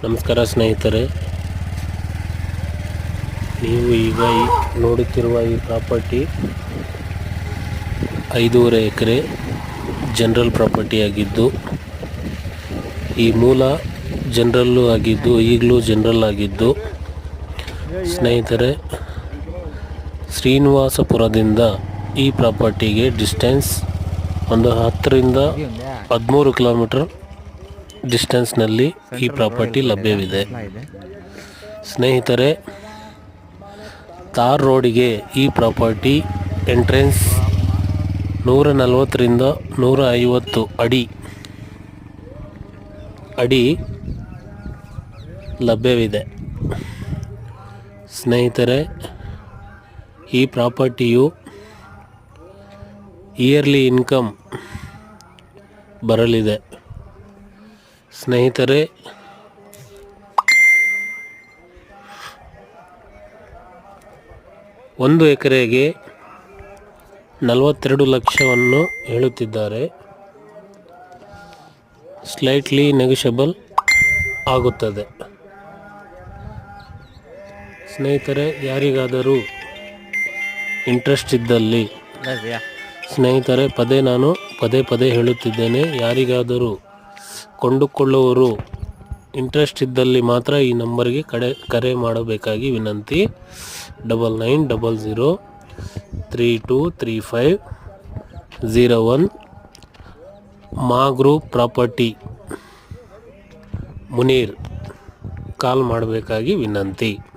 ನಮಸ್ಕಾರ ಸ್ನೇಹಿತರೆ, ನೀವು ಈಗ ನೋಡುತ್ತಿರುವ ಈ ಪ್ರಾಪರ್ಟಿ 5.5 ಎಕರೆ ಜನರಲ್ ಪ್ರಾಪರ್ಟಿ ಆಗಿದ್ದು, ಈ ಮೂಲ ಜನರಲ್ಲು ಆಗಿದ್ದು ಈಗಲೂ ಜನರಲ್ ಆಗಿದ್ದು, ಸ್ನೇಹಿತರೆ ಶ್ರೀನಿವಾಸಪುರದಿಂದ ಈ ಪ್ರಾಪರ್ಟಿಗೆ ಡಿಸ್ಟೆನ್ಸ್ ಒಂದು 10 ರಿಂದ 13 ಕಿಲೋಮೀಟರ್ ಡಿಸ್ಟೆನ್ಸ್ನಲ್ಲಿ ಈ ಪ್ರಾಪರ್ಟಿ ಲಭ್ಯವಿದೆ. ಸ್ನೇಹಿತರೆ, ತಾರ್ ರೋಡಿಗೆ ಈ ಪ್ರಾಪರ್ಟಿ ಎಂಟ್ರೆನ್ಸ್ 140 ರಿಂದ 150 ಅಡಿ ಲಭ್ಯವಿದೆ. ಸ್ನೇಹಿತರೆ, ಈ ಪ್ರಾಪರ್ಟಿಯು ಇಯರ್ಲಿ ಇನ್ಕಮ್ ಬರಲಿದೆ. ಸ್ನೇಹಿತರೆ, 1 ಎಕರೆಗೆ 42 ಲಕ್ಷವನ್ನು ಹೇಳುತ್ತಿದ್ದಾರೆ. ಸ್ಲೈಟ್ಲಿ ನೆಗೋಷಿಯಬಲ್ ಆಗುತ್ತದೆ. ಸ್ನೇಹಿತರೆ, ಯಾರಿಗಾದರೂ ಇಂಟ್ರೆಸ್ಟ್ ಇದ್ದಲ್ಲಿ ಸ್ನೇಹಿತರೆ ನಾನು ಪದೇ ಹೇಳುತ್ತಿದ್ದೇನೆ, ಯಾರಿಗಾದರೂ ಕೊಂಡುಕೊಳ್ಳುವವರು ಇಂಟ್ರೆಸ್ಟ್ ಇದ್ದಲ್ಲಿ ಮಾತ್ರ ಈ ನಂಬರ್ಗೆ ಕರೆ ಮಾಡಬೇಕಾಗಿ ವಿನಂತಿ. 9900323501 ಮಾ ಗ್ರೂಪ್ ಪ್ರಾಪರ್ಟಿ ಮುನೀರ್ ಕಾಲ್ ಮಾಡಬೇಕಾಗಿ ವಿನಂತಿ.